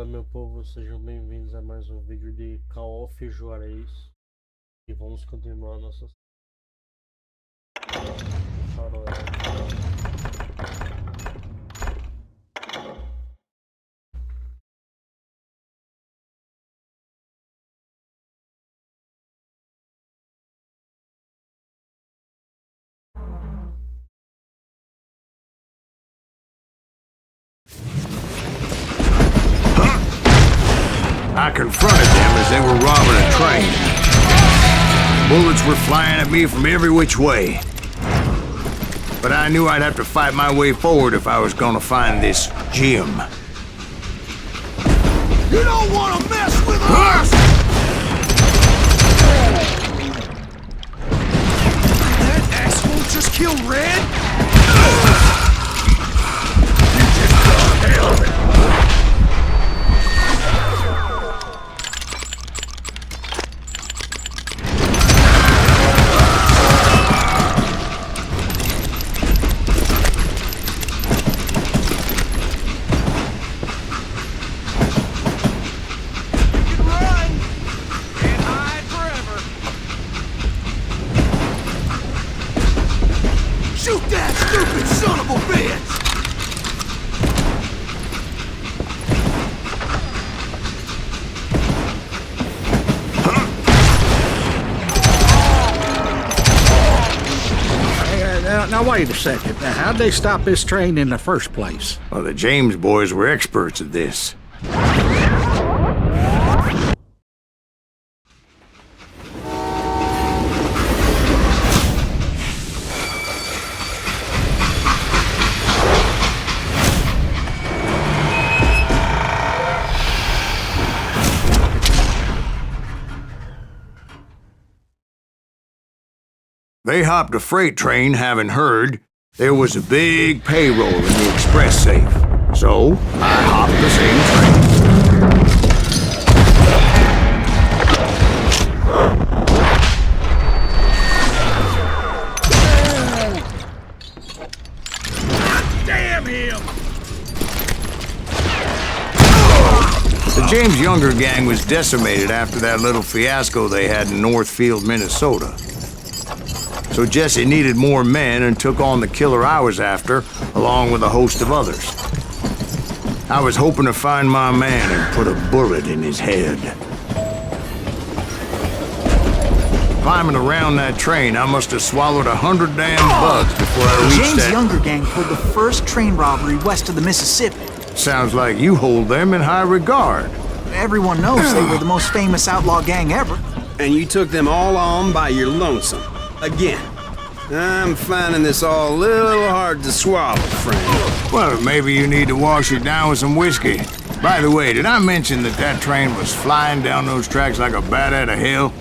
Fala meu povo, sejam bem-vindos a mais um vídeo de Call of Juarez. E vamos continuar nossa faroeste. I confronted them as they were robbing a train. Bullets were flying at me from every which way. But I knew I'd have to fight my way forward if I was gonna find this gem. You don't want to mess with us! That asshole just killed Red? You just got hell of it! Shoot that stupid son of a bitch! Now wait a second. Now, how'd they stop this train in the first place? Well, the James boys were experts at this. They hopped a freight train, having heard there was a big payroll in the express safe. So, I hopped the same train. Damn him! The James Younger gang was decimated after that little fiasco they had in Northfield, Minnesota. So Jesse needed more men and took on the killer I was after, along with a host of others. I was hoping to find my man and put a bullet in his head. Climbing around that train, I must have swallowed 100 damn bugs before I reached James that... Younger gang pulled the first train robbery west of the Mississippi. Sounds like you hold them in high regard. Everyone knows they were the most famous outlaw gang ever. And you took them all on by your lonesome. Again. I'm finding this all a little hard to swallow, friend. Well, maybe you need to wash it down with some whiskey. By the way, did I mention that that train was flying down those tracks like a bat out of hell?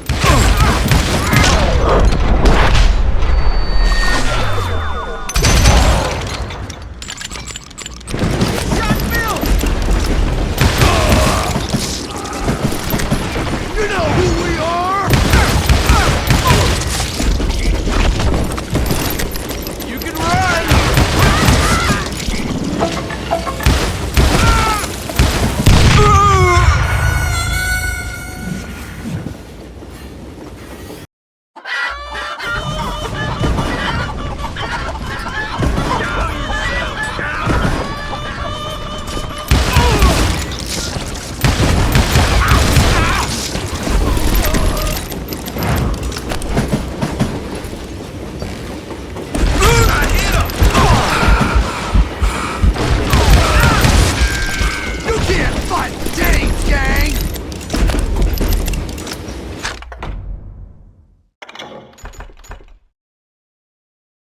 You know who we are!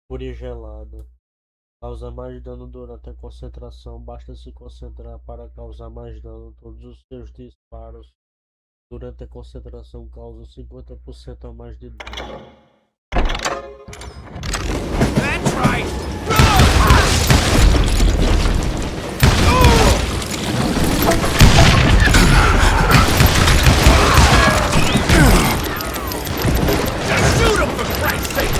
Fúria gelada. Causa mais dano durante a concentração. Basta se concentrar para causar mais dano. Todos os seus disparos durante a concentração causam 50% a mais de dano. That's right! Shoot him, for Christ's sake!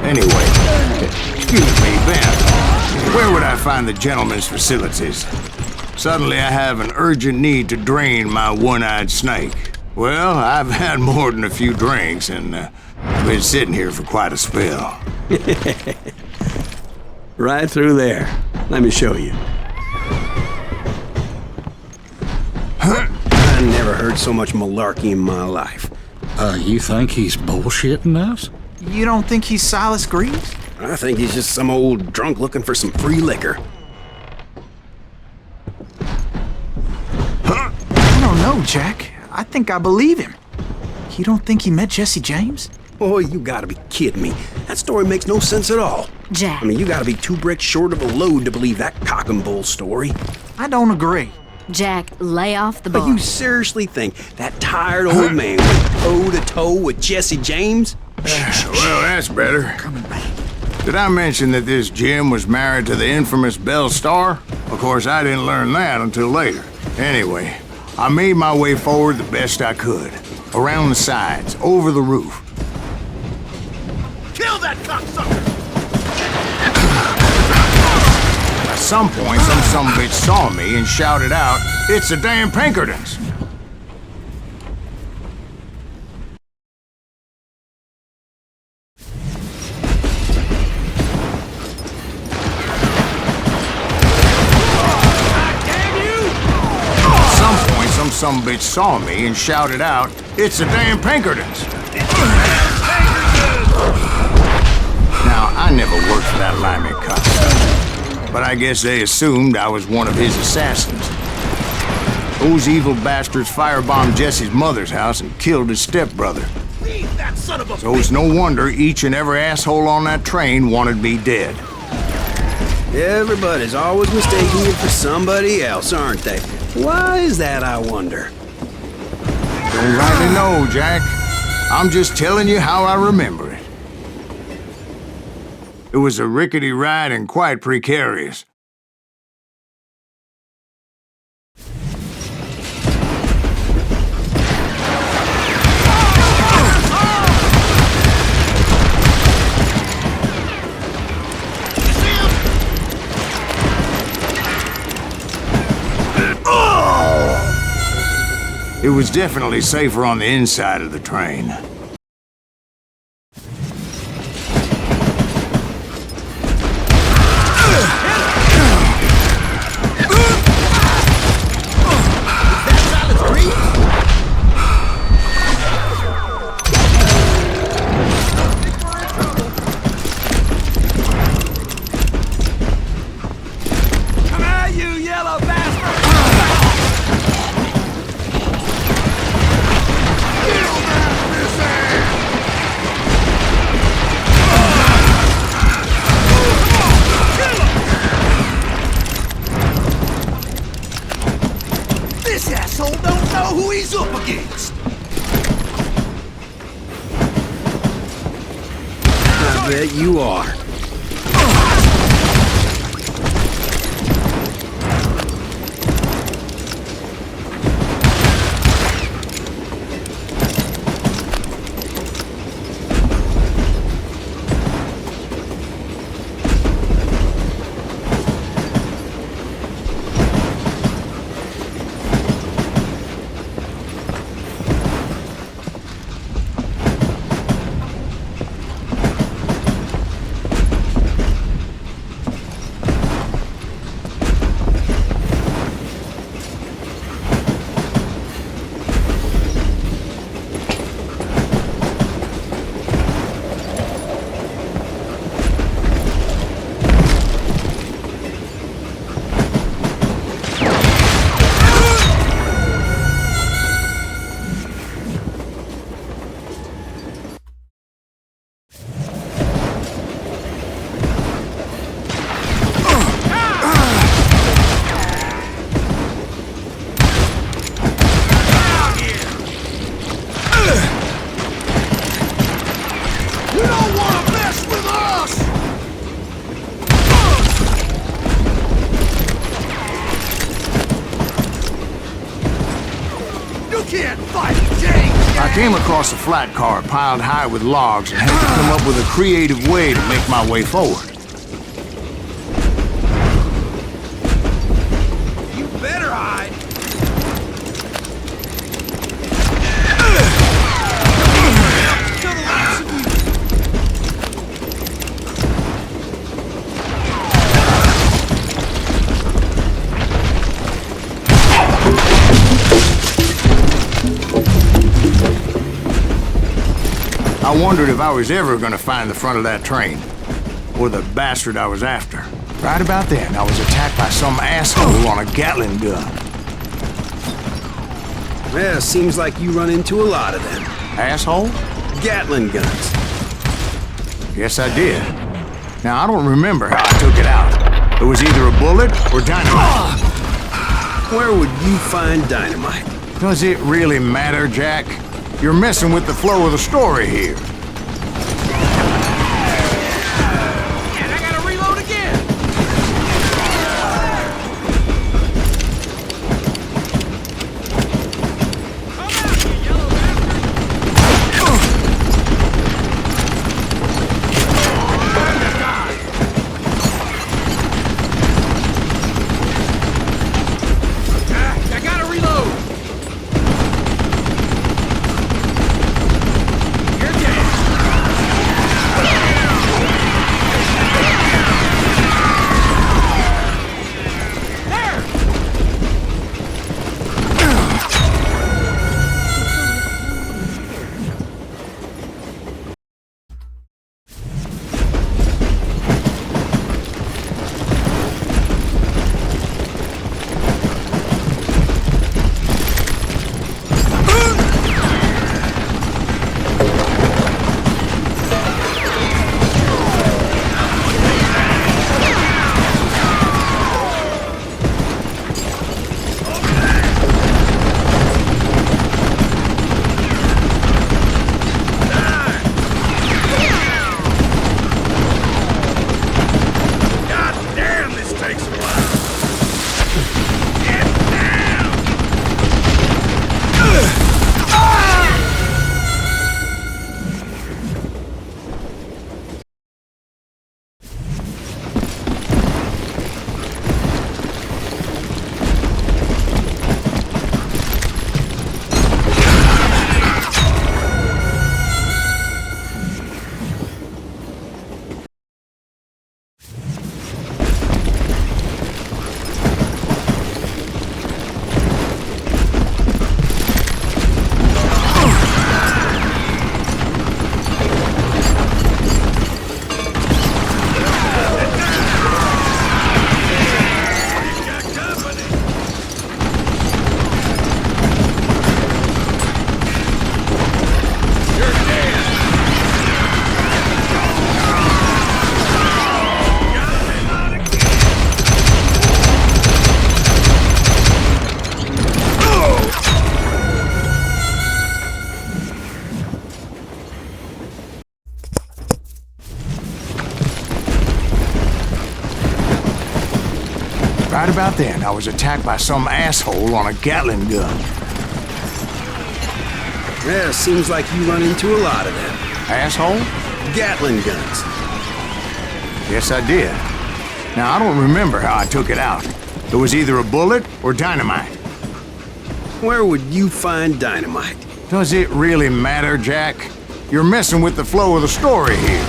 Anyway, excuse me, Ben. Where would I find the gentleman's facilities? Suddenly I have an urgent need to drain my one-eyed snake. Well, I've had more than a few drinks, and I've been sitting here for quite a spell. Right through there. Let me show you. I never heard so much malarkey in my life. You think he's bullshitting us? You don't think he's Silas Greaves? I think he's just some old drunk looking for some free liquor. I don't know, Jack. I think I believe him. You don't think he met Jesse James? Oh, you gotta be kidding me. That story makes no sense at all. Jack. I mean, you gotta be 2 bricks short of a load to believe that cock and bull story. I don't agree. Jack, lay off the bar. But you seriously think that tired old man went toe-to-toe with Jesse James? Well, that's better. Coming back. Did I mention that this Jim was married to the infamous Belle Starr? Of course, I didn't learn that until later. Anyway, I made my way forward the best I could. Around the sides, over the roof. Kill that cocksucker! At some point, some sumbitch saw me and shouted out, "It's the damn Pinkertons!" At some point, some bitch saw me and shouted out, "It's the damn Pinkertons!" Now, I never worked for that limey cocksucker, but I guess they assumed I was one of his assassins. Those evil bastards firebombed Jesse's mother's house and killed his stepbrother. So it's no wonder each and every asshole on that train wanted me dead. Everybody's always mistaking you for somebody else, aren't they? Why is that, I wonder? Don't rightly know, Jack. I'm just telling you how I remember it. It was a rickety ride and quite precarious. It was definitely safer on the inside of the train. I bet you are. I came across a flat car piled high with logs and had to come up with a creative way to make my way forward. You better hide! I wondered if I was ever going to find the front of that train, or the bastard I was after. Right about then, I was attacked by some asshole on a Gatling gun. Yeah, seems like you run into a lot of them. Asshole? Gatling guns. Yes, I did. Now, I don't remember how I took it out. It was either a bullet or dynamite. Where would you find dynamite? Does it really matter, Jack? You're messing with the flow of the story here. And I gotta reload again! Come out, you yellow bastard! I gotta reload! Right about then, I was attacked by some asshole on a Gatling gun. Yeah, seems like you run into a lot of them. Asshole? Gatling guns. Yes, I did. Now, I don't remember how I took it out. It was either a bullet or dynamite. Where would you find dynamite? Does it really matter, Jack? You're messing with the flow of the story here.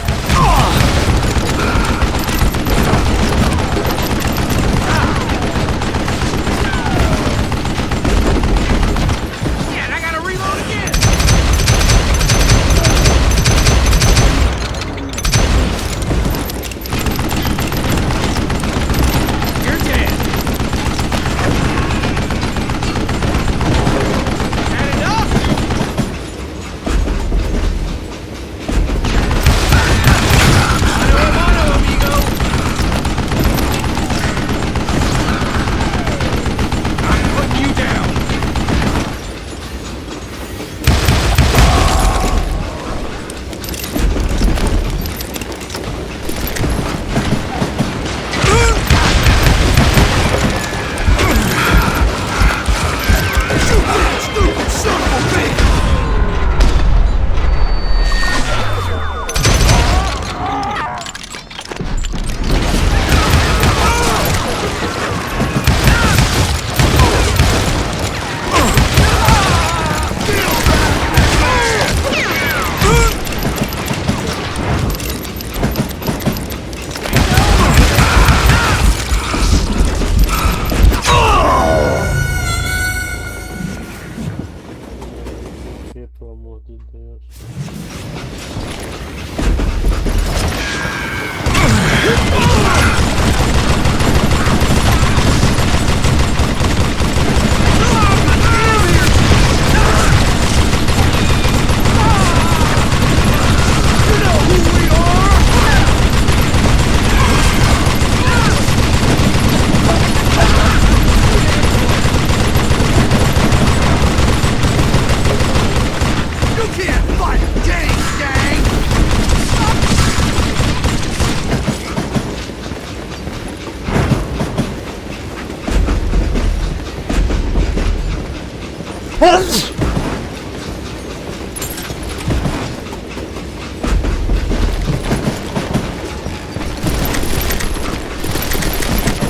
amor de Deus.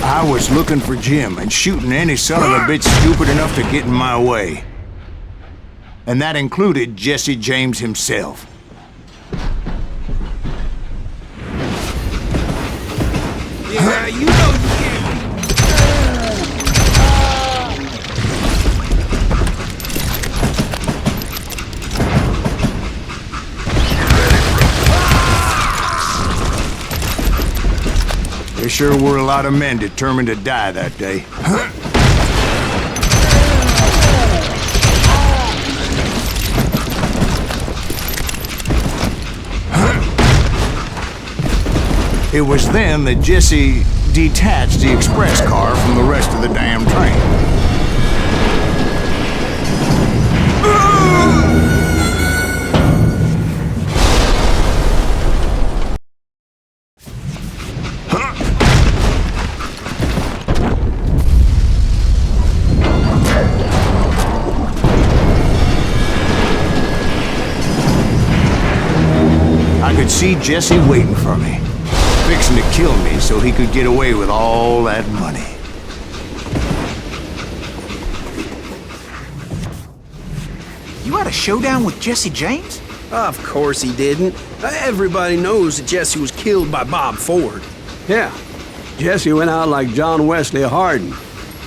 I was looking for Jim and shooting any son of a bitch stupid enough to get in my way. And that included Jesse James himself. Yeah, you know you can't. There sure were a lot of men determined to die that day. It was then that Jesse detached the express car from the rest of the damn train. I could see Jesse waiting for me, fixing to kill me so he could get away with all that money. You had a showdown with Jesse James? Of course he didn't. Everybody knows that Jesse was killed by Bob Ford. Yeah. Jesse went out like John Wesley Hardin.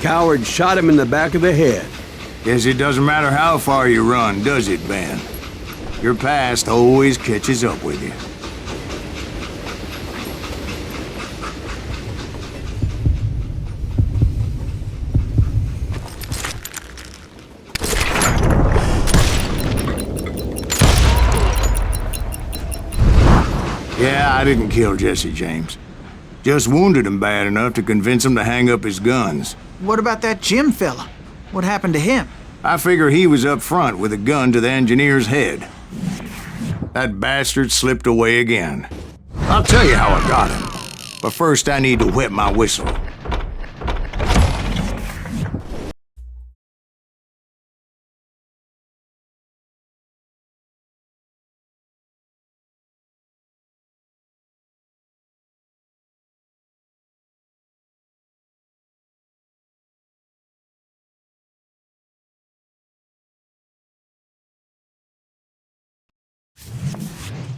Coward shot him in the back of the head. Guess it doesn't matter how far you run, does it, Ben? Your past always catches up with you. Yeah, I didn't kill Jesse James. Just wounded him bad enough to convince him to hang up his guns. What about that Jim fella? What happened to him? I figure he was up front with a gun to the engineer's head. That bastard slipped away again. I'll tell you how I got him. But first I need to wet my whistle.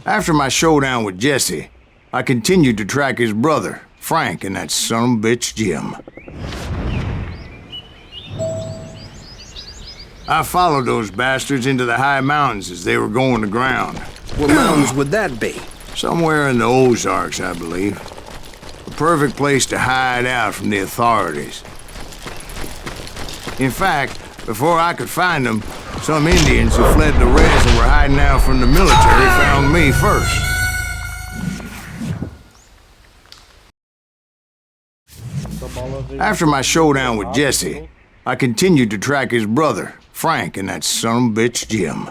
After my showdown with Jesse, I continued to track his brother, Frank, and that son of a bitch, Jim. I followed those bastards into the high mountains as they were going to ground. What mountains would that be? Somewhere in the Ozarks, I believe. A perfect place to hide out from the authorities. In fact, before I could find them, some Indians who fled the Reds and were hiding out from the military found me first. After my showdown with Jesse, I continued to track his brother, Frank, and that son of a bitch, Jim.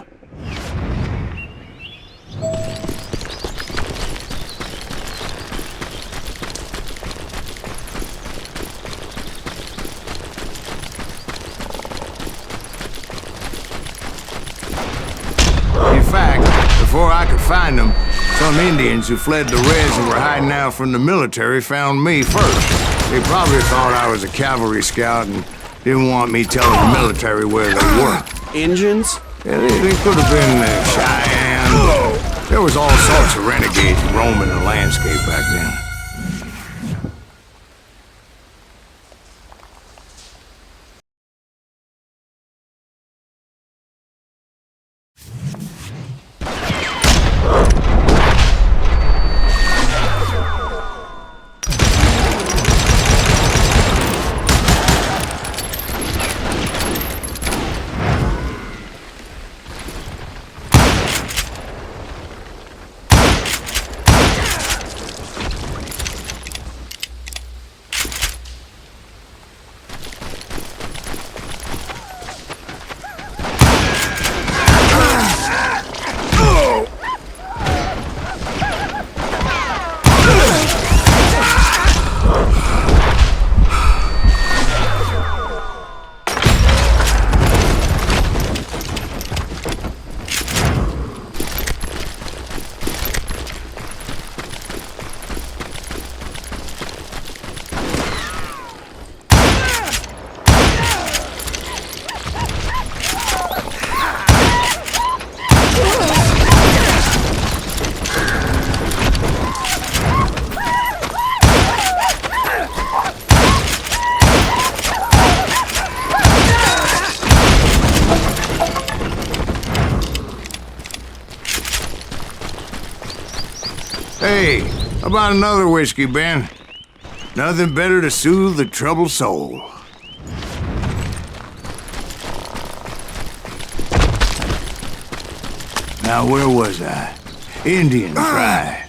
In fact, before I could find them, some Indians who fled the Reds and were hiding out from the military found me first. They probably thought I was a cavalry scout and didn't want me telling the military where they were. Engines? Yeah, they could have been Cheyenne. There was all sorts of renegades roaming the landscape back then. Hey, how about another whiskey, Ben? Nothing better to soothe the troubled soul. Now, where was I? Indian pride.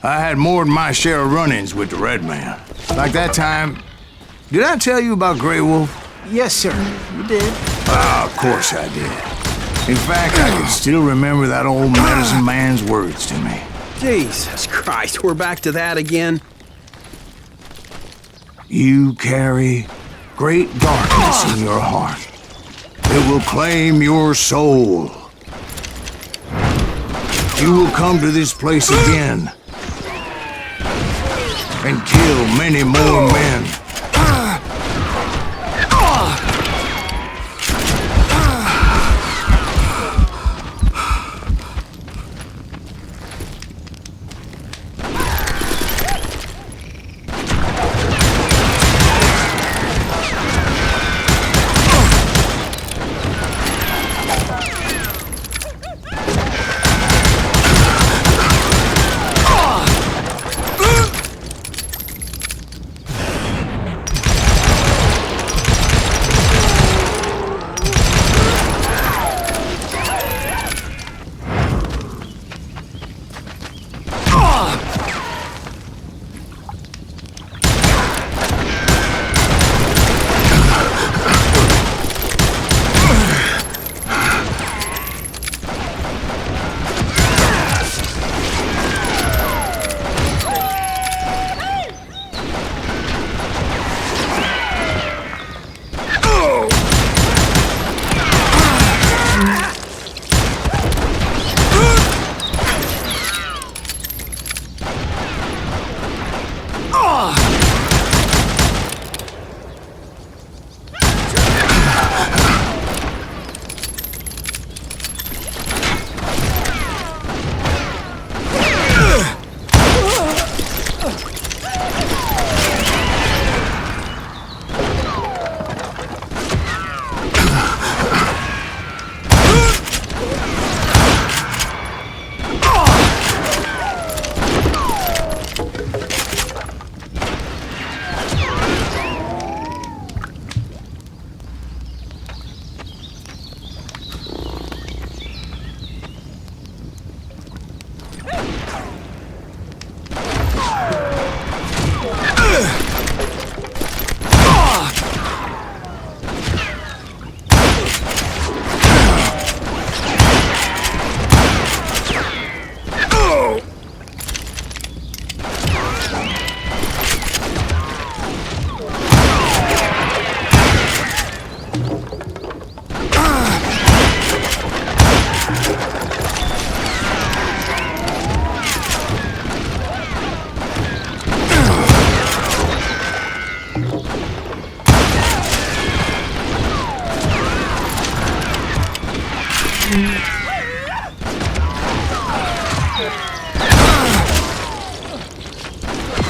I had more than my share of run-ins with the red man. Like that time... Did I tell you about Grey Wolf? Yes, sir. You did. Ah, of course I did. In fact, I can still remember that old medicine man's words to me. Jesus Christ, we're back to that again? You carry great darkness in your heart. It will claim your soul. You will come to this place again and kill many more men.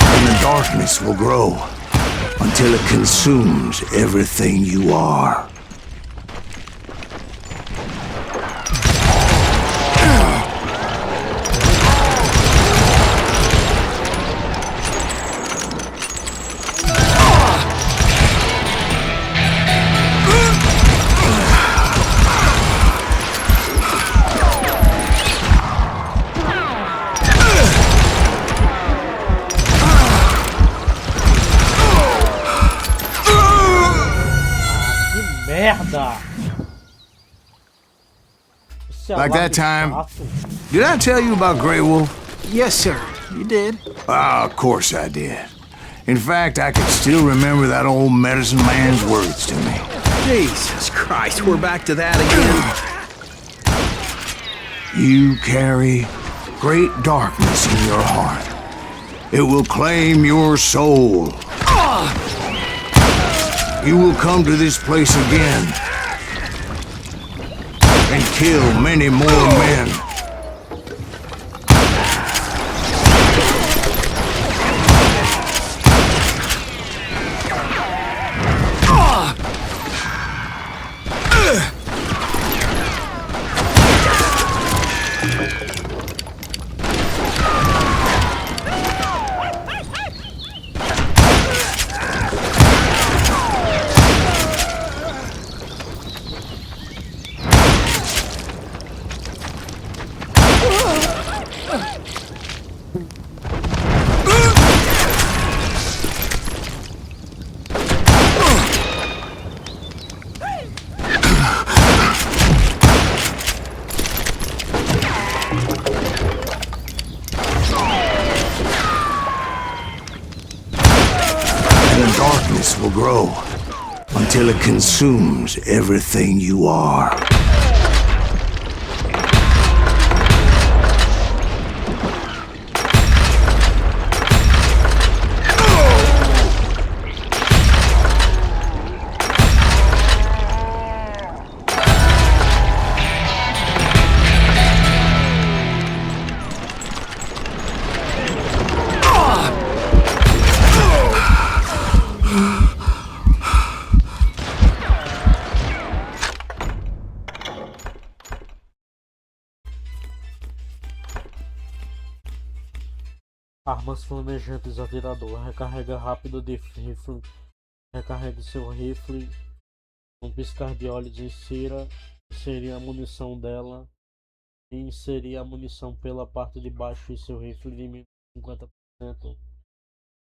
And the darkness will grow until it consumes everything you are. Merda! Like that time. Did I tell you about Grey Wolf? Yes, sir. You did. Ah, of course I did. In fact, I can still remember that old medicine man's words to me. Jesus Christ, we're back to that again? You carry great darkness in your heart. It will claim your soul. You will come to this place again and kill many more men. grow until it consumes everything you are. Armas flamejantes, atirador. Recarrega rápido de rifle. Recarregue seu rifle. Um piscar de olhos, insira. Inserir a munição dela. E inserir a munição pela parte de baixo e seu rifle diminui 50%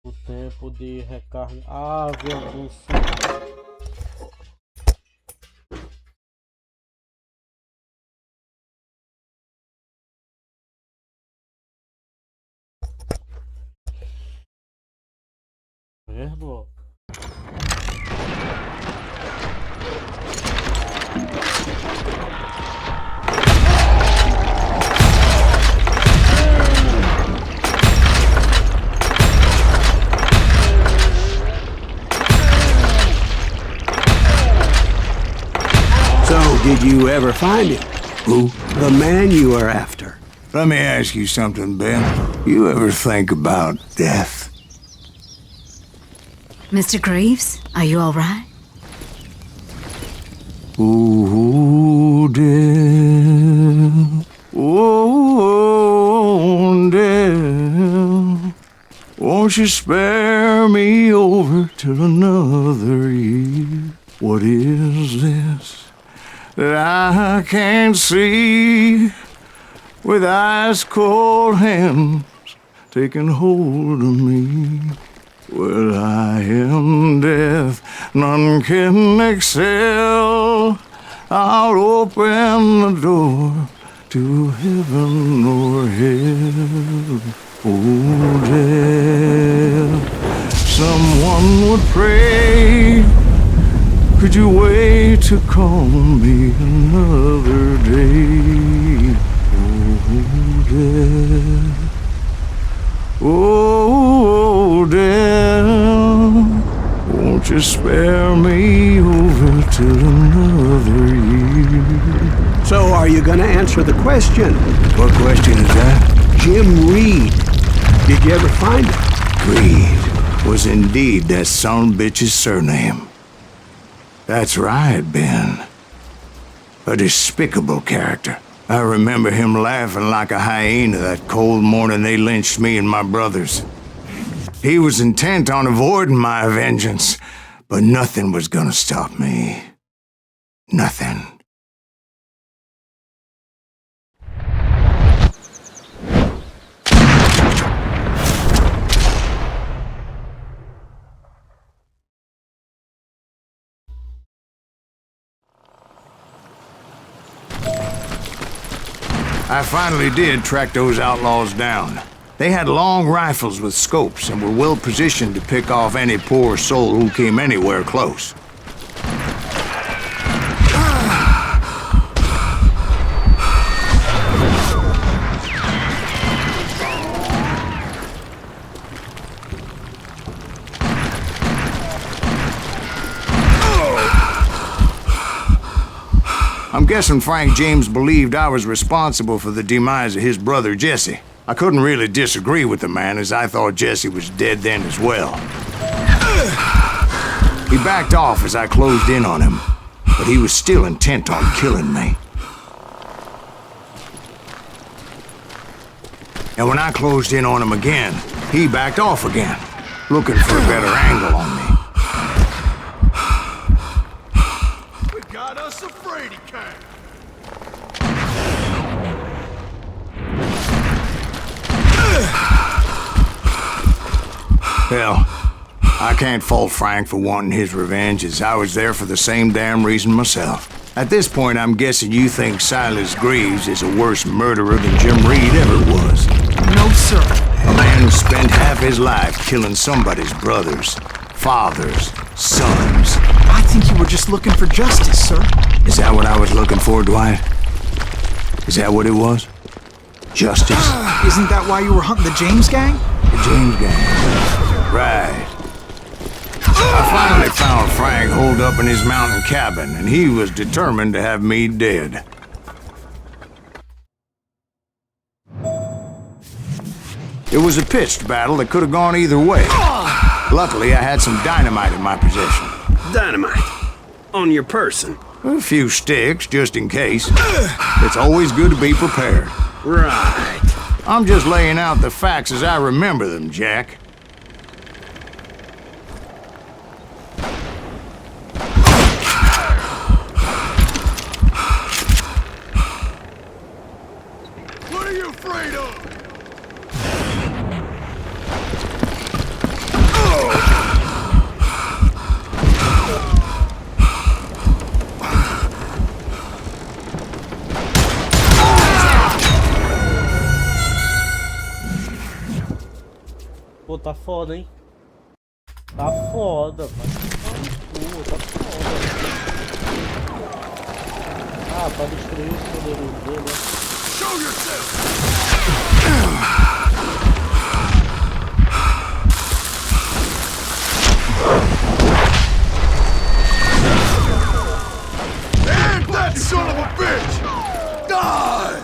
o tempo de recarga. Ah, viu algum som. Vendo? So, did you ever find him? Who? The man you were after. Let me ask you something, Ben. You ever think about death? Mr. Greaves, are you all right? Oh, death. Oh, death. Won't you spare me over till another year? What is this that I can't see with ice cold hands taking hold of me? Well, I am death, none can excel. I'll open the door to heaven or hell. Oh, death, someone would pray. Could you wait to call me another day? Oh, death. Oh, death, won't you spare me over till another year? So, are you gonna answer the question? What question is that? Jim Reed. Did you ever find him? Reed was indeed that son of a bitch's surname. That's right, Ben. A despicable character. I remember him laughing like a hyena that cold morning they lynched me and my brothers. He was intent on avoiding my vengeance, but nothing was gonna stop me. Nothing. I finally did track those outlaws down. They had long rifles with scopes and were well positioned to pick off any poor soul who came anywhere close. I'm guessing Frank James believed I was responsible for the demise of his brother Jesse. I couldn't really disagree with the man, as I thought Jesse was dead then as well. He backed off as I closed in on him, but he was still intent on killing me. And when I closed in on him again, he backed off again, looking for a better angle on me. We got us a Brady cat. Hell, I can't fault Frank for wanting his revenge, as I was there for the same damn reason myself. At this point, I'm guessing you think Silas Greaves is a worse murderer than Jim Reed ever was. No, sir. A man who spent half his life killing somebody's brothers, fathers, Sons. I think you were just looking for justice, sir. Is that what I was looking for, Dwight? Is that what it was? Justice? Isn't that why you were hunting the James gang? The James gang. Right. I finally found Frank holed up in his mountain cabin, and he was determined to have me dead. It was a pitched battle that could have gone either way. Luckily, I had some dynamite in my possession. Dynamite. On your person. A few sticks, just in case. It's always good to be prepared. Right. I'm just laying out the facts as I remember them, Jack. What are you afraid of? Pô, tá foda, hein? Tá foda, vai. Tá foda. Ah, pra destruir os poderes dele, né? Show yourself! And that son of a bitch! Die!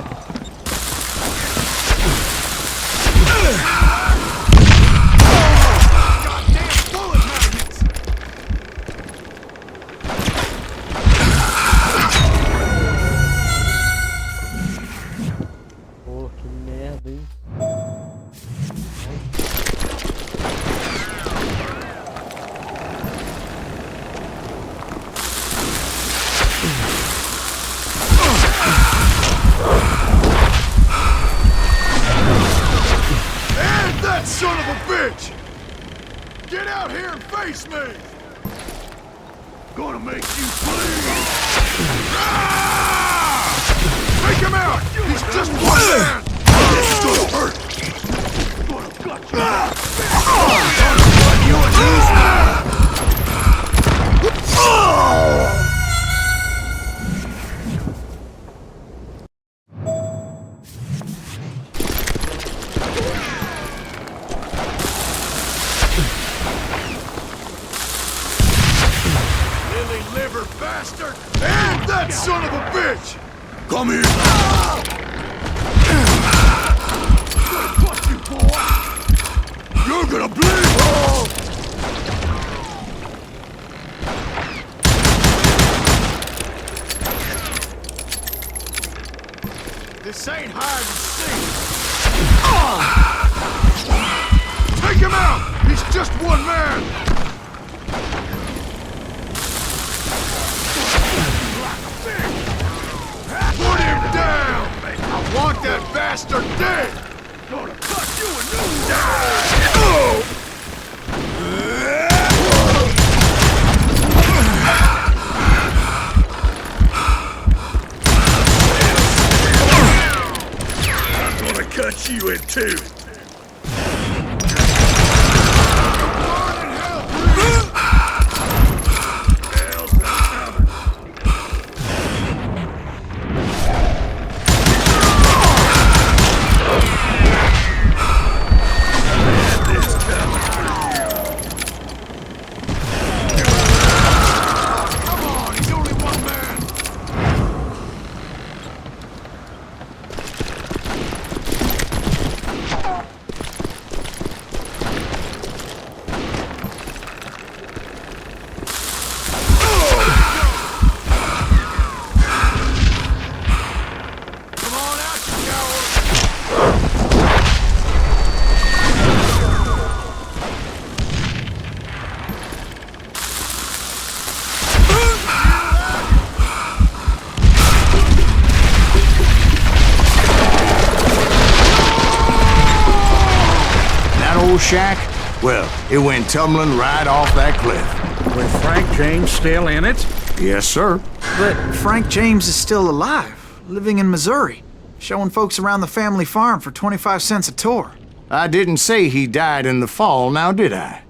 Goddamn bullet magnets! Pô, que merda, hein? And that son of a bitch! Get out here and face me! Gonna make you bleed! Ah! Take him out! He's just one man! This is gonna hurt! Gonna gut you out! Gonna cut you a loose man! Lily liver bastard! And that son of a bitch! Come here! Gonna cut you, boy! You're gonna bleed! This ain't hide and seek! Take him out! He's just one man! Put him down! I want that bastard dead! Gonna cut you a new die! I'm gonna cut you in two! Shack? Well, it went tumbling right off that cliff. With Frank James still in it? Yes, sir. But Frank James is still alive, living in Missouri, showing folks around the family farm for 25 cents a tour. I didn't say he died in the fall, now did I?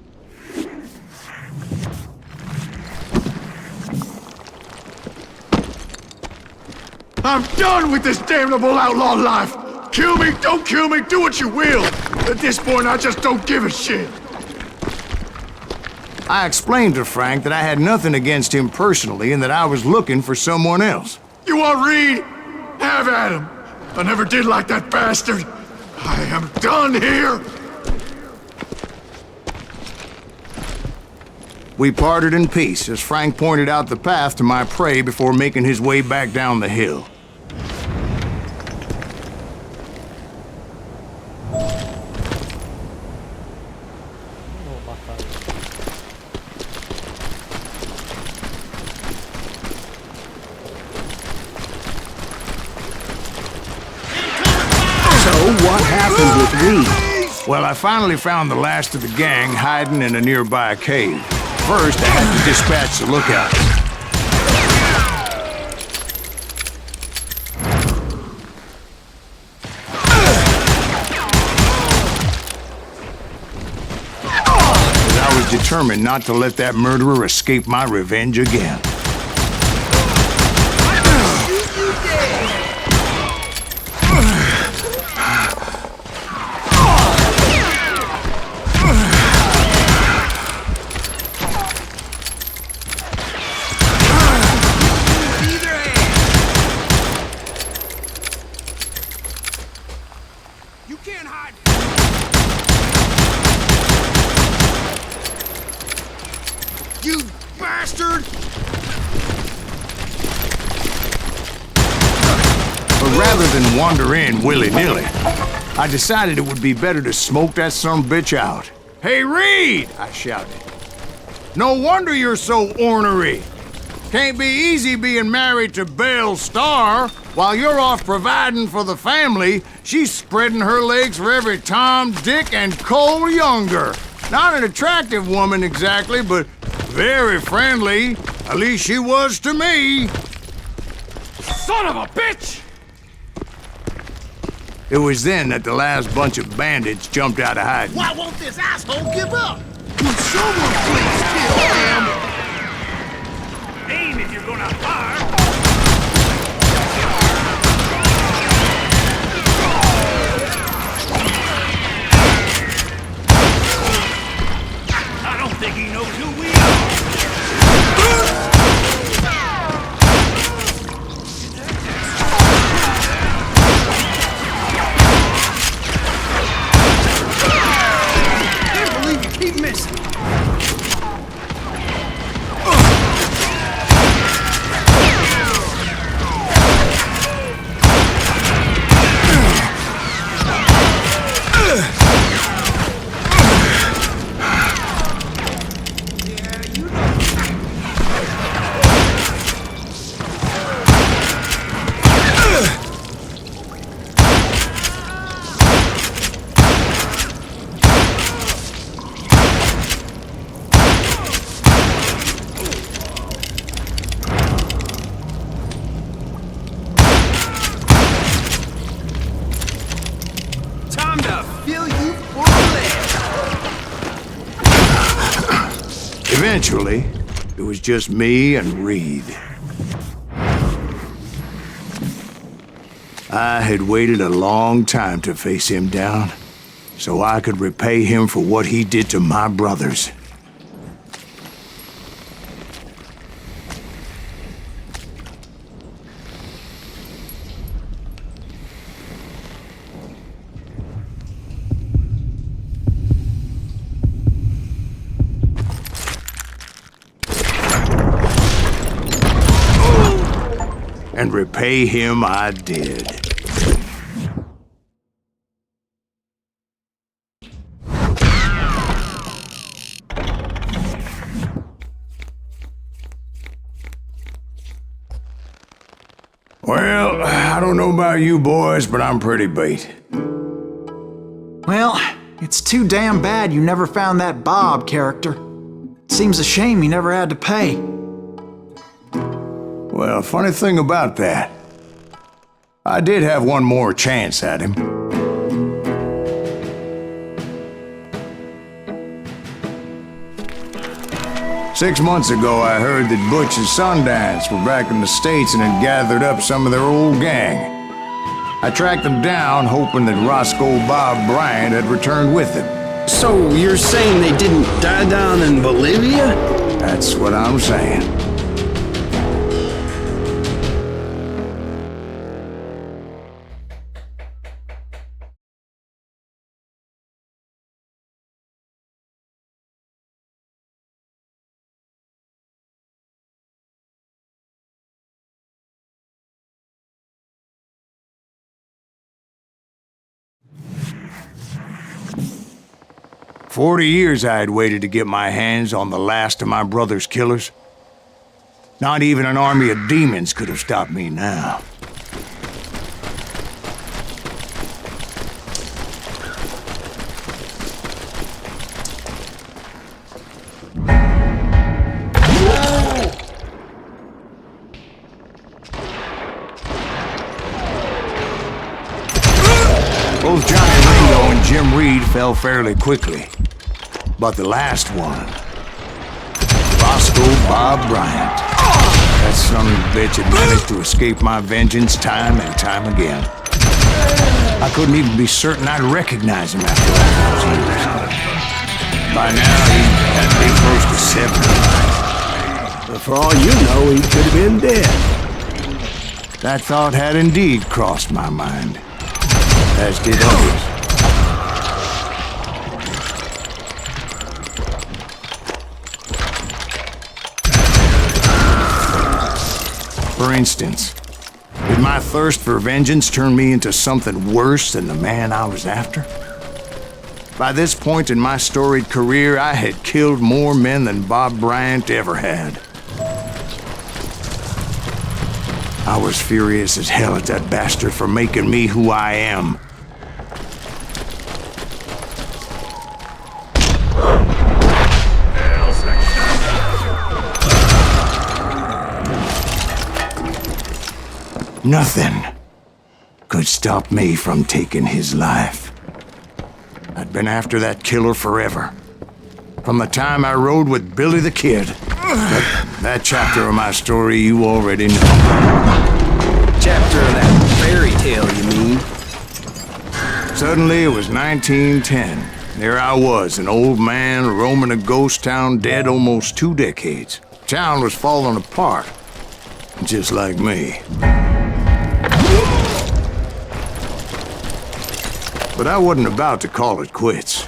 I'm done with this damnable outlaw life! Kill me, don't kill me, do what you will! At this point, I just don't give a shit! I explained to Frank that I had nothing against him personally and that I was looking for someone else. You want Reed? Have at him! I never did like that bastard! I am done here! We parted in peace as Frank pointed out the path to my prey before making his way back down the hill. What happened with Reed? Well, I finally found the last of the gang hiding in a nearby cave. First, I had to dispatch the lookout. As I was determined not to let that murderer escape my revenge again. You bastard! But rather than wander in willy-nilly, I decided it would be better to smoke that sumbitch out. "Hey, Reed!" I shouted. "No wonder you're so ornery. Can't be easy being married to Belle Starr. While you're off providing for the family, she's spreading her legs for every Tom, Dick, and Cole Younger. Not an attractive woman exactly, but very friendly. At least she was to me." Son of a bitch! It was then that the last bunch of bandits jumped out of hiding. Why won't this asshole give up? Would someone please kill him? Aim if you're gonna fire! I don't think he knows who we are! Can't believe you keep missing! Time to fill you full of lead! Eventually, it was just me and Reed. I had waited a long time to face him down, so I could repay him for what he did to my brothers. And repay him I did. Well, I don't know about you boys, but I'm pretty beat. Well, it's too damn bad you never found that Bob character. Seems a shame you never had to pay. Well, funny thing about that, I did have one more chance at him. 6 months ago, I heard that Butch and Sundance were back in the States and had gathered up some of their old gang. I tracked them down, hoping that Roscoe Bob Bryant had returned with them. So you're saying they didn't die down in Bolivia? That's what I'm saying. "40 years I had waited to get my hands on the last of my brother's killers. Not even an army of demons could have stopped me now. Both Johnny Ringo and Jim Reed fell fairly quickly. But the last one, Roscoe Bob Bryant, that son of a bitch had managed to escape my vengeance time and time again. I couldn't even be certain I'd recognize him after all those years. By now, he had to be close to 70. But for all you know, he could have been dead. That thought had indeed crossed my mind, as did others. For instance, did my thirst for vengeance turn me into something worse than the man I was after? By this point in my storied career, I had killed more men than Bob Bryant ever had. I was furious as hell at that bastard for making me who I am. Nothing could stop me from taking his life. I'd been after that killer forever. From the time I rode with Billy the Kid. That chapter of my story you already know. Chapter of that fairy tale, you mean? Suddenly it was 1910. There I was, an old man roaming a ghost town dead almost 2 decades. Town was falling apart, just like me. But I wasn't about to call it quits.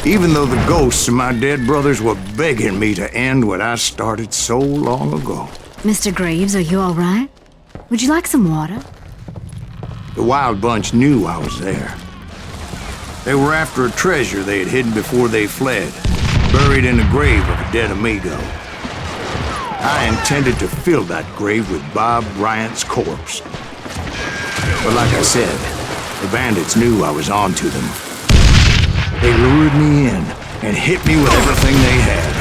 Even though the ghosts of my dead brothers were begging me to end what I started so long ago. Mr. Graves, are you all right? Would you like some water? The Wild Bunch knew I was there. They were after a treasure they had hidden before they fled, buried in the grave of a dead amigo. I intended to fill that grave with Bob Bryant's corpse. But like I said, the bandits knew I was on to them. They lured me in and hit me with everything they had.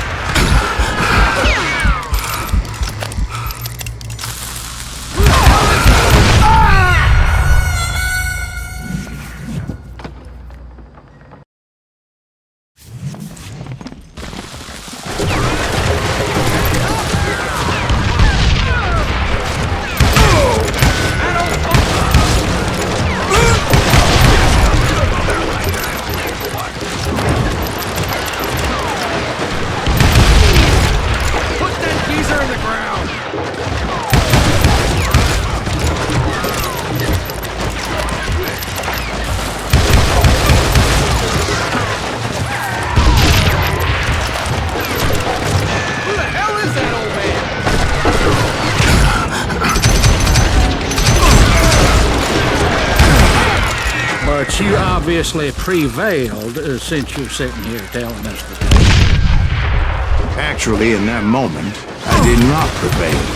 But you obviously prevailed since you're sitting here telling us the truth. Actually, in that moment, I did not prevail.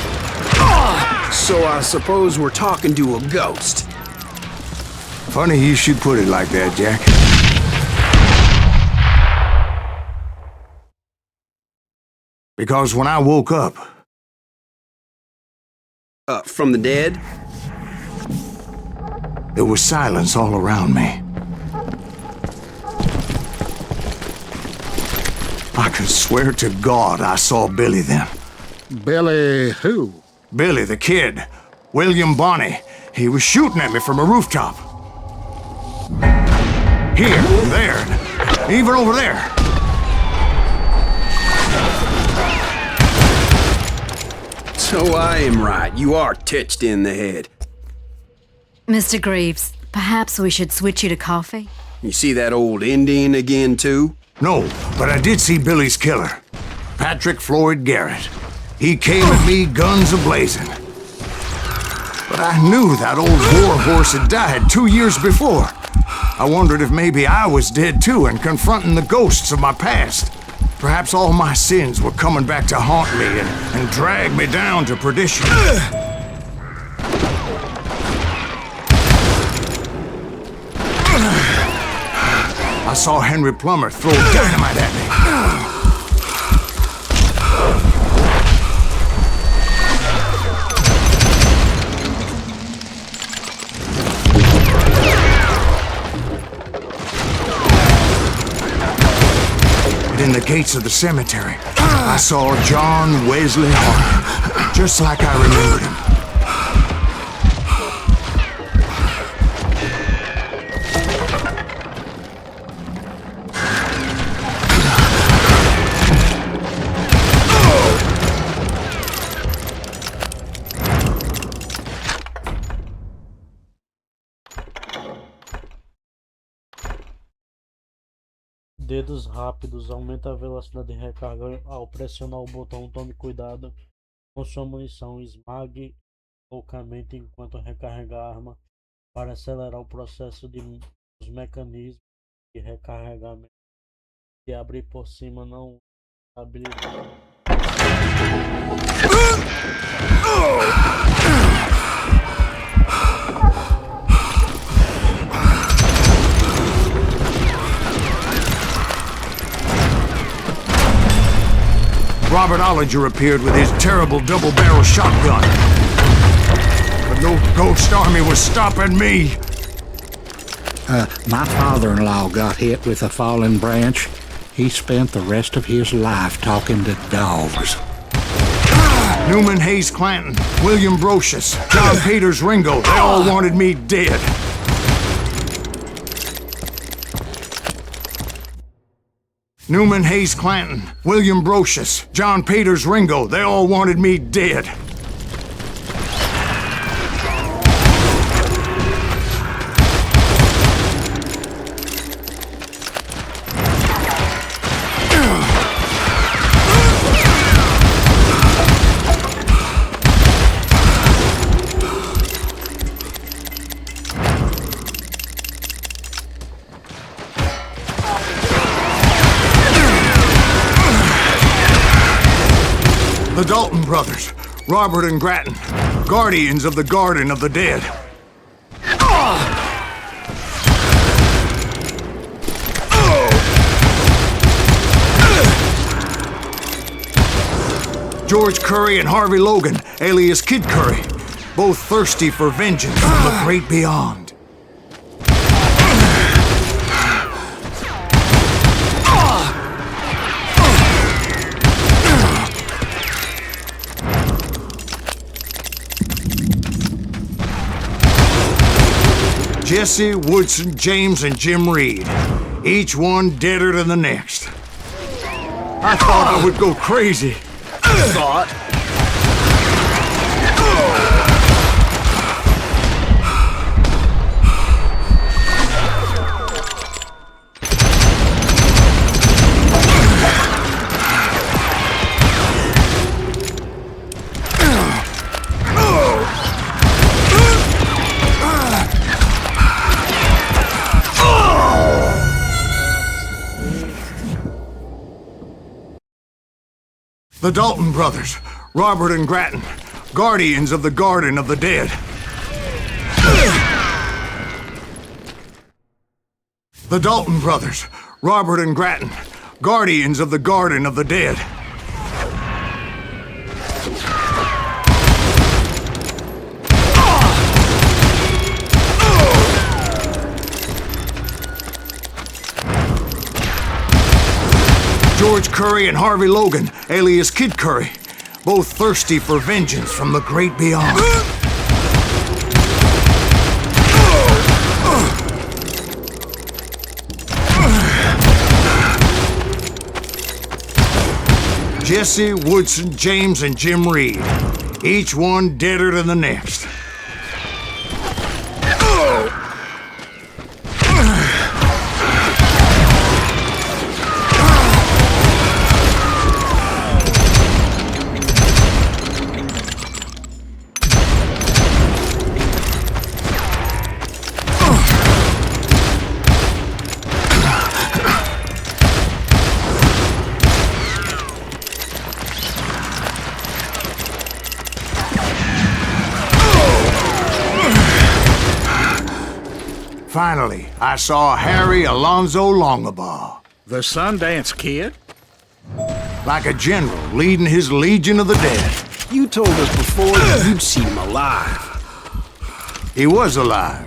So I suppose we're talking to a ghost. Funny you should put it like that, Jack. Because when I woke up... From the dead? There was silence all around me. I could swear to God I saw Billy then. Billy who? Billy, the kid. William Bonney. He was shooting at me from a rooftop. Here, there, even over there. So I am right. You are touched in the head. Mr. Greaves, perhaps we should switch you to coffee? You see that old Indian again, too? No, but I did see Billy's killer. Patrick Floyd Garrett. He came at me guns a-blazing. But I knew that old war horse had died 2 years before. I wondered if maybe I was dead too and confronting the ghosts of my past. Perhaps all my sins were coming back to haunt me and drag me down to perdition. I saw Henry Plummer throw dynamite at me. In the gates of the cemetery, I saw John Wesley Hart, just like I remembered him. Dedos rápidos, aumenta a velocidade de recarga ao pressionar o botão. Tome cuidado com sua munição. Esmague loucamente enquanto recarrega a arma para acelerar o processo dos mecanismos de recarregamento. Se abrir por cima, não habilita. Robert Ollinger appeared with his terrible double-barrel shotgun. But no ghost army was stopping me. My father-in-law got hit with a fallen branch. He spent the rest of his life talking to dogs. Newman Hayes Clanton, William Brocious, John Peters Ringo, they all wanted me dead. Newman Hayes Clanton, William Brocious, John Peters Ringo, they all wanted me dead. The Dalton brothers, Robert and Grattan, guardians of the Garden of the Dead. George Curry and Harvey Logan, alias Kid Curry, both thirsty for vengeance from the great beyond. Jesse, Woodson, James, and Jim Reed. Each one deader than the next. I thought I would go crazy. The Dalton brothers, Robert and Grattan, guardians of the Garden of the Dead. The Dalton brothers, Robert and Grattan, guardians of the Garden of the Dead. George Butch Curry and Harvey Logan, alias Kid Curry, both thirsty for vengeance from the great beyond. Jesse, Woodson, James, and Jim Reed, each one deader than the next. Finally, I saw Harry Alonzo Longabaugh. The Sundance Kid? Like a general leading his legion of the dead. You told us before that you'd seen him alive. He was alive.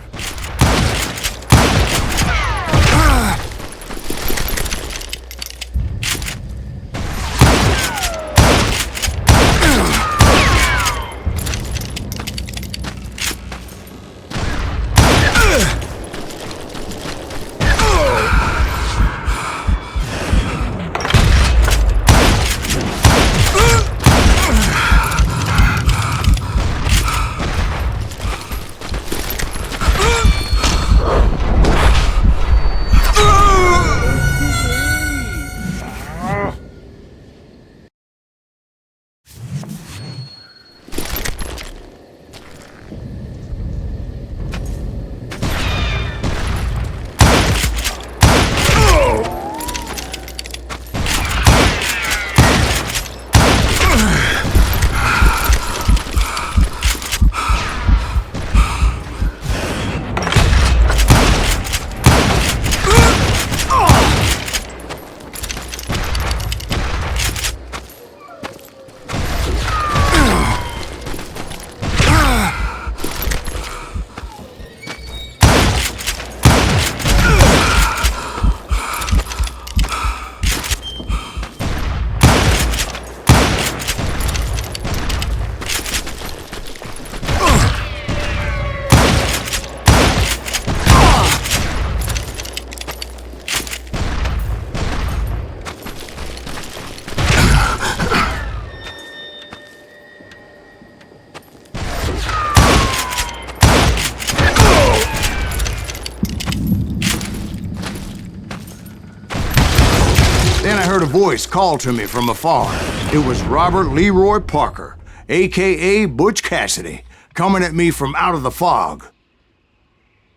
Then I heard a voice call to me from afar. It was Robert Leroy Parker, a.k.a. Butch Cassidy, coming at me from out of the fog.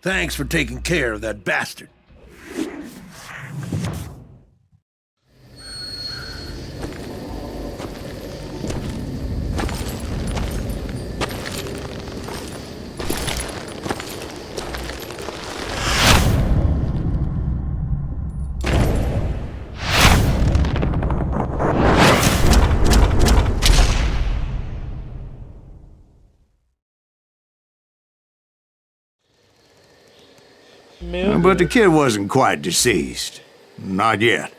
Thanks for taking care of that bastard. But the kid wasn't quite deceased. Not yet.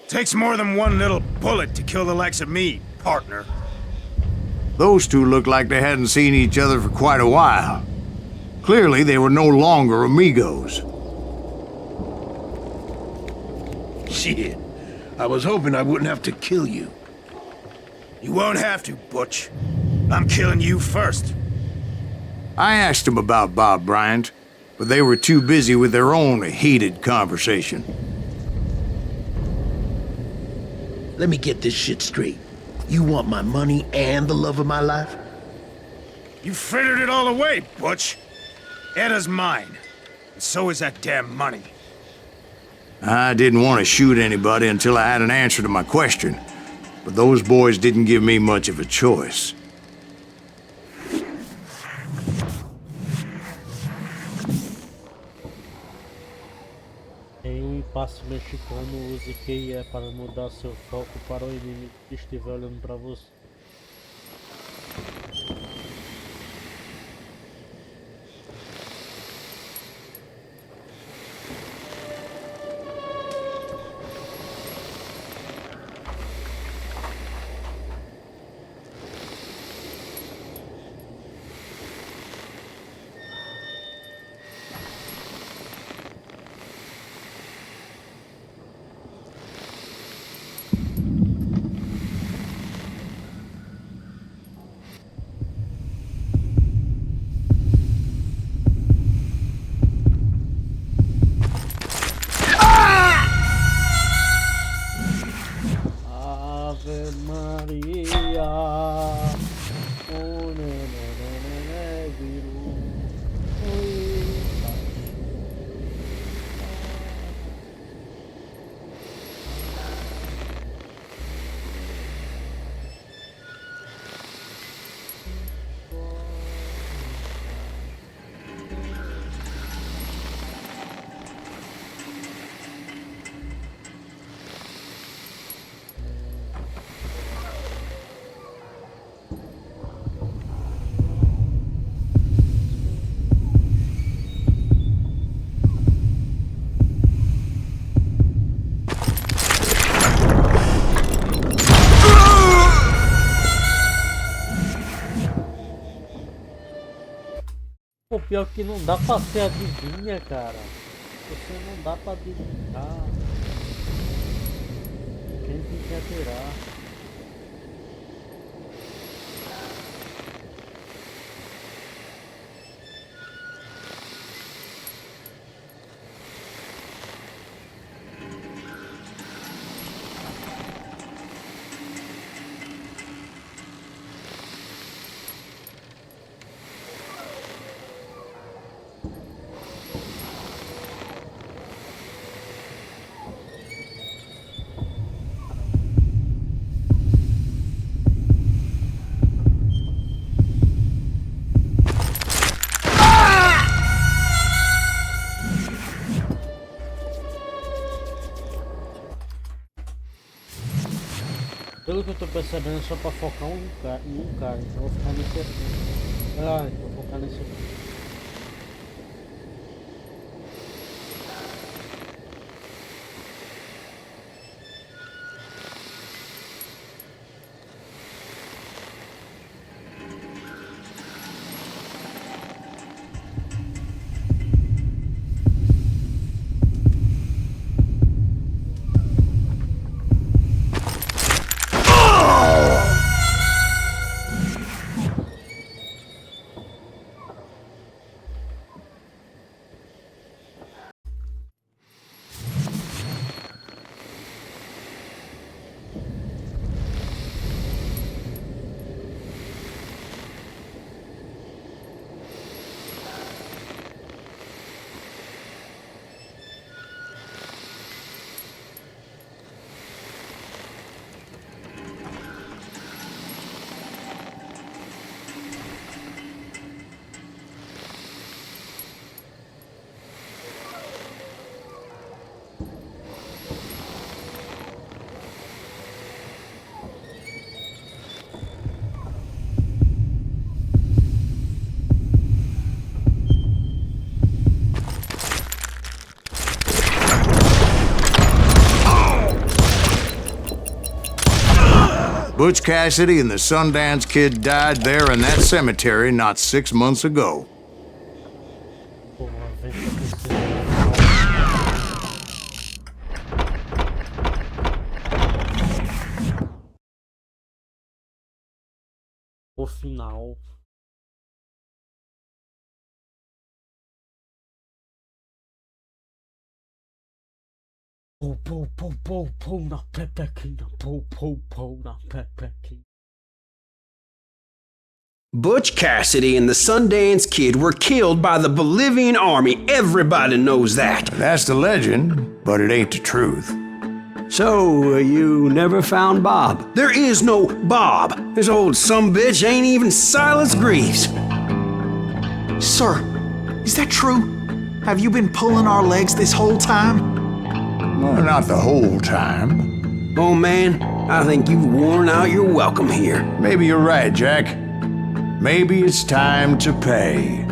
Takes more than one little bullet to kill the likes of me, partner. Those two looked like they hadn't seen each other for quite a while. Clearly, they were no longer amigos. Shit. I was hoping I wouldn't have to kill you. You won't have to, Butch. I'm killing you first. I asked them about Bob Bryant, but they were too busy with their own heated conversation. Let me get this shit straight. You want my money and the love of my life? You frittered it all away, Butch. Eda's mine. And so is that damn money. I didn't want to shoot anybody until I had an answer to my question, but those boys didn't give me much of a choice. Em um impasse mexicano, use QIE para mudar seu foco para o inimigo que estiver olhando para você. Pô, pior que não dá pra ser adivinha, cara. Você não dá pra adivinhar. Quem tem que atirar? Pelo que eu tô percebendo, é só pra focar em um cara, então eu vou ficar nesse aqui. Ah, então eu vou focar nesse aqui. Butch Cassidy and the Sundance Kid died there in that cemetery not 6 months ago. Pô, vem o final. Pô, na pepequinha, pô, na pepequinha. Butch Cassidy and the Sundance Kid were killed by the Bolivian army. Everybody knows that. That's the legend, but it ain't the truth. So, you never found Bob? There is no Bob. This old sumbitch ain't even Silas Greaves. Sir, is that true? Have you been pulling our legs this whole time? Well, not the whole time. Oh man, I think you've worn out your welcome here. Maybe you're right, Jack. Maybe it's time to pay.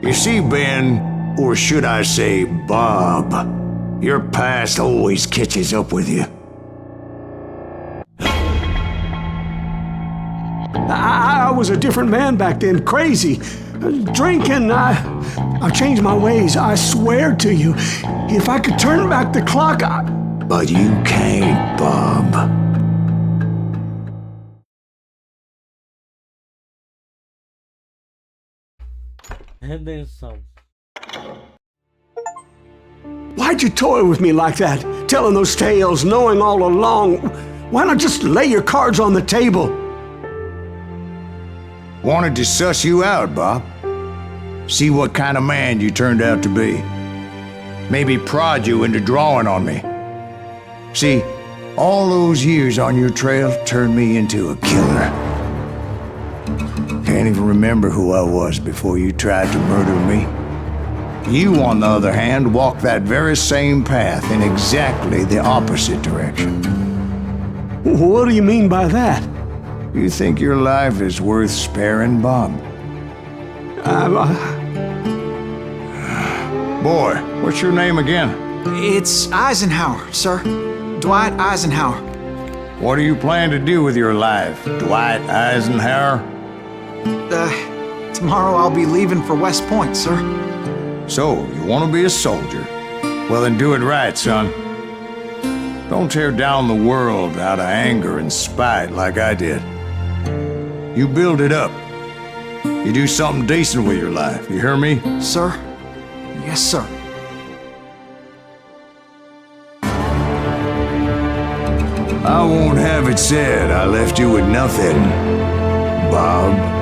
You see, Ben, or should I say Bob, your past always catches up with you. I was a different man back then, crazy. Drinking, I changed my ways, I swear to you. If I could turn back the clock, But you can't, Bob. Redenção. Why'd you toy with me like that? Telling those tales, knowing all along. Why not just lay your cards on the table? Wanted to suss you out, Bob. See what kind of man you turned out to be. Maybe prod you into drawing on me. See, all those years on your trail turned me into a killer. Can't even remember who I was before you tried to murder me. You, on the other hand, walked that very same path in exactly the opposite direction. What do you mean by that? You think your life is worth sparing, Bob? Boy, what's your name again? It's Eisenhower, sir. Dwight Eisenhower. What do you plan to do with your life, Dwight Eisenhower? Tomorrow I'll be leaving for West Point, sir. So, you want to be a soldier? Well, then do it right, son. Don't tear down the world out of anger and spite like I did. You build it up. You do something decent with your life, you hear me? Sir? Yes, sir. I won't have it said I left you with nothing, Bob.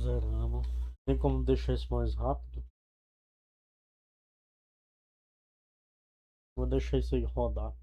Zeramos. Tem como deixar isso mais rápido? Vou deixar isso aí rodar.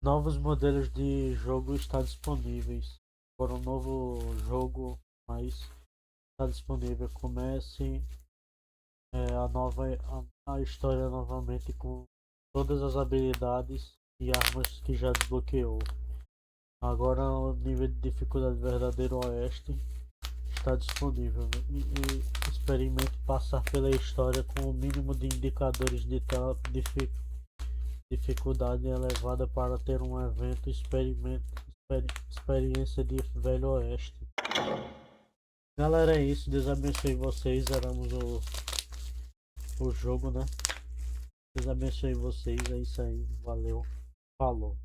Novos modelos de jogo estão disponíveis. Por um novo jogo, mas está disponível. Comece a história novamente com todas as habilidades e armas que já desbloqueou. Agora o nível de dificuldade verdadeiro oeste está disponível e experimente passar pela história com o mínimo de indicadores de tal dificuldade elevada para ter um evento experiência de Velho Oeste. Galera, é isso. Deus abençoe vocês. Zeramos o jogo, né? Deus abençoe vocês. É isso aí. Valeu. Falou.